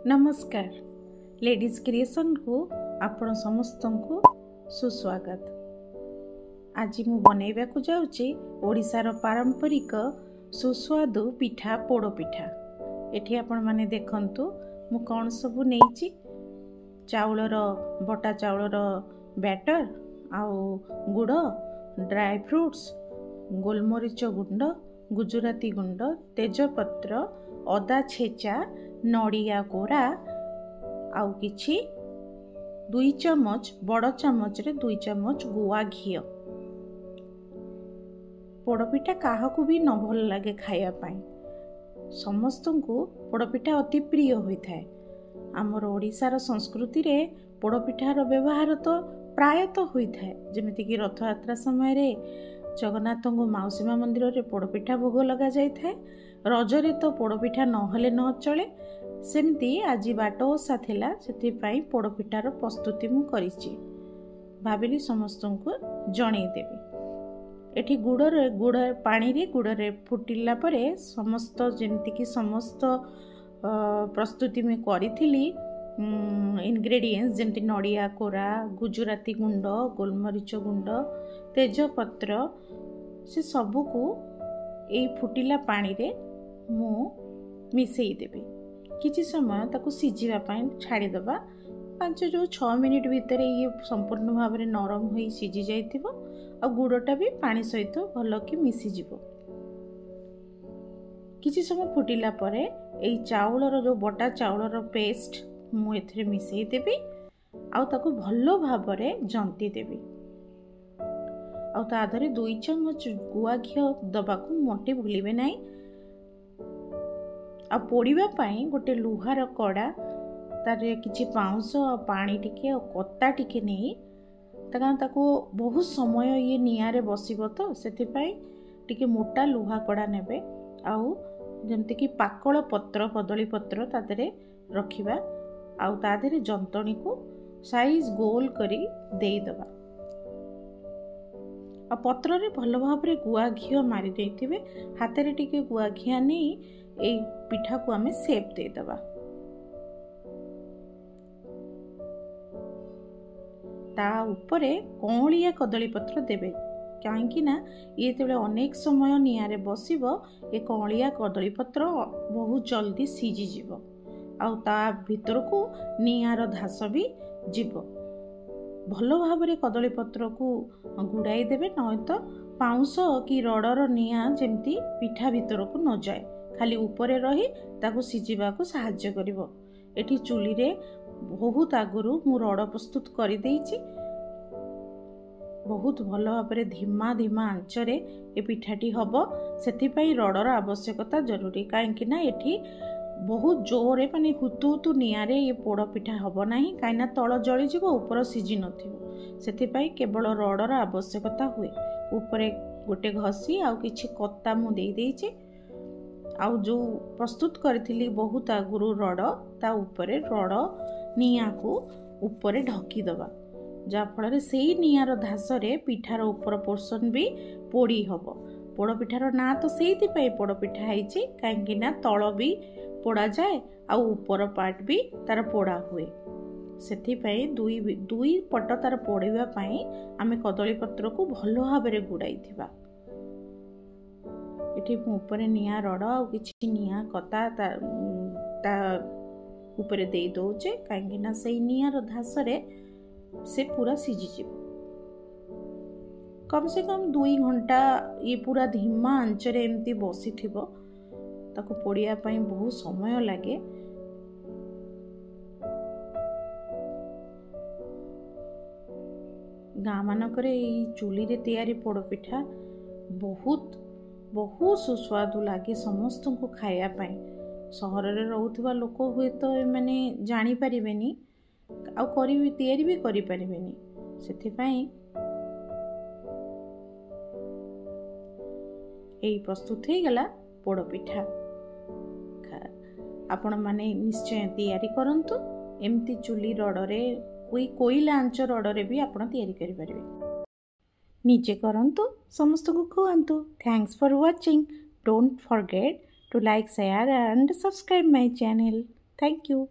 नमस्कार ladies creation को आपण समस्त को सुस्वागत। आज मु बनैबा को जाउची ओडिशार पारंपरिक सुस्वादु पिठा पोड़ पिठा। एठी आपण माने देखंतु मु कौन सबु नेइची चाउलर बटा चाउलर बैटर आउ गुड़ ड्राई फ्रूट्स गोलमरीच गुंड गुजराती गुंड तेजपत्र अदा छेचा नड़िया कोरा आउ किछि 2 चमच बड़ चमच रे 2 चमच गुआ घी। पोड़पिठा काहाकू भी न भल लगे खाया पाई, समस्त को पोड़पिठा अति प्रिय होता है। आमर ओडिशार संस्कृति रे पोड़पिठार व्यवहार तो प्रायतः होता है। जमिति कि रथ यात्रा समय जगन्नाथ को माउसीमा मंदिर रे पोड़पिठा भोग लगा जाय थाए। रजरे तो पोड़पिठा नहले न चले, सेमती आज बाट ओषा थिला सेथिपाई पोड़पिठार प्रस्तुति मु करिछि। भाबिली समस्त को जणै देबी। एठी गुड़ पानी रे गुड़ रे फुटिला परे समस्त जेमति कि समस्त प्रस्तुति में करिथिली इनग्रेडिएंट्स जेमति नड़िया कोरा गुजराती गुंड गोलमरीच गुंड तेजपत्र से सबू को ए फुटिला पानी रे मु मिसेई देबी। किछि समय ताकू सिझिबा पई छाड़ी दबा। 5-6 मिनिट भितर ये संपूर्ण भाव में नरम होई सिझी जाइथिबो आ गुड़टा भी पानी सहित भल कि मिसी जिवो। किछि समय फुटिला परे एई चाउलर जो बटा चाउलर पेस्ट मु एथरे मिसेई देबी आ ताकू भल भाव में जंती देबी। आ ता धरे 2 चमच गुआ घी दबाकू मोटे भूलिबे नाही। आ पोड़ीबा पाई गोटे लुहार कड़ा तारे किछि पाउंस पानी टिके और कत्ता टिके नहीं ताकू बहुत समय ये निआरे बसिबो तो सेथिपाई टिके मोटा लुहा कड़ा नेबे। आउ जेमति कि पाकळ पत्र कदली पत्र तादरे रखिबा आउ तादरे जंतणी को साइज गोल करी देई दबा। आ पत्र रे भल भाव रे गुआ घी मारी देइथिबे। हाथ रे टिके गुआ घी नहीं ए पिठा को आमे सेप दे दबा। ता ऊपरे कौलिया कदली पत्र देबे काहेकि ना ये तेबे अनेक समय निआरे बसिबो ए कौलिया कदली पत्र बहुत जल्दी सीझी जिवो आउ ता भीतर को निआर धास भी जिवो। भल भाव रे कदली पत्र को गुड़ाई देबे न तो पाउंस कि रडर निआ जेमती पिठा भीतर को न जाए खाली ऊपरे रही ताको सिझिबा को सहाय्य करिवो। एठी चुली रे बहुत आगुरु मु रड प्रस्तुत करि देइछि। बहुत भल भाव रे धीमा धीमा आंच रे ए पिठाटी हबो सेथिपाई रडर आवश्यकता जरूरी काहेकि ना एठी बहुत जोरे माने हुतु हुतु निआरे ये पोड़ पिठा हबो नाही काइना तळ जळी जिवो ऊपर सिझी नथिबो। सेथिपाई केवल रडर आवश्यकता हुए। ऊपरे गोटे घसी आउ किछि कत्ता मु देई देइछि आउ जो प्रस्तुत करथिली बहुत आगुरु रड ता ऊपरे रड निया को ऊपरे ढकी दबा जा फल से नियार धास रे पिठार ऊपर पोर्शन भी पोड़ी हबो। पोड़ पिठार ना तो सेइथि पई पोड़ पिठा हैछि काहेकि ना तळ भी पोड़ा जाए आ ऊपर पार्ट भी तार पोड़ा हुए। सेथि पई दुई पट तार पोड़िबा पई आमे कदली पत्र को भलो भाव रे गुड़ाई थिबा। एठी ऊपर निया रड आ किछि निया कता ता ऊपर दे दोचे काहेकि ना सेई नियार धास रे से पूरा सिझी जिवो। कम से कम 2 घंटा ये पूरा धीमा आंच रे एमती बसी थिबो ताको पोड़िया पई बहुत समय लागे। गाँ मानकरे एई चुली रे तैयारी पोड़ पिठा बहुत बहुत सुस्वादु लागे समस्त को खाया पाई। सहर रे रहउथबा लोक हुए तो माने जानी परिबेनी आउ करी तैयारी भी करि परिबेनी। सेथिपाई एई प्रस्तुत हे गला पोड़ पिठा। आपण माने निश्चय तैयारी करंतु। एमती चुली रडरे कोई कोइला आंच रडरे भी आपण तैयारी करि परिबे। निजे करंतु समस्त को खुआंतु। Thanks for watching. Don't forget to like, share and subscribe my channel. Thank you.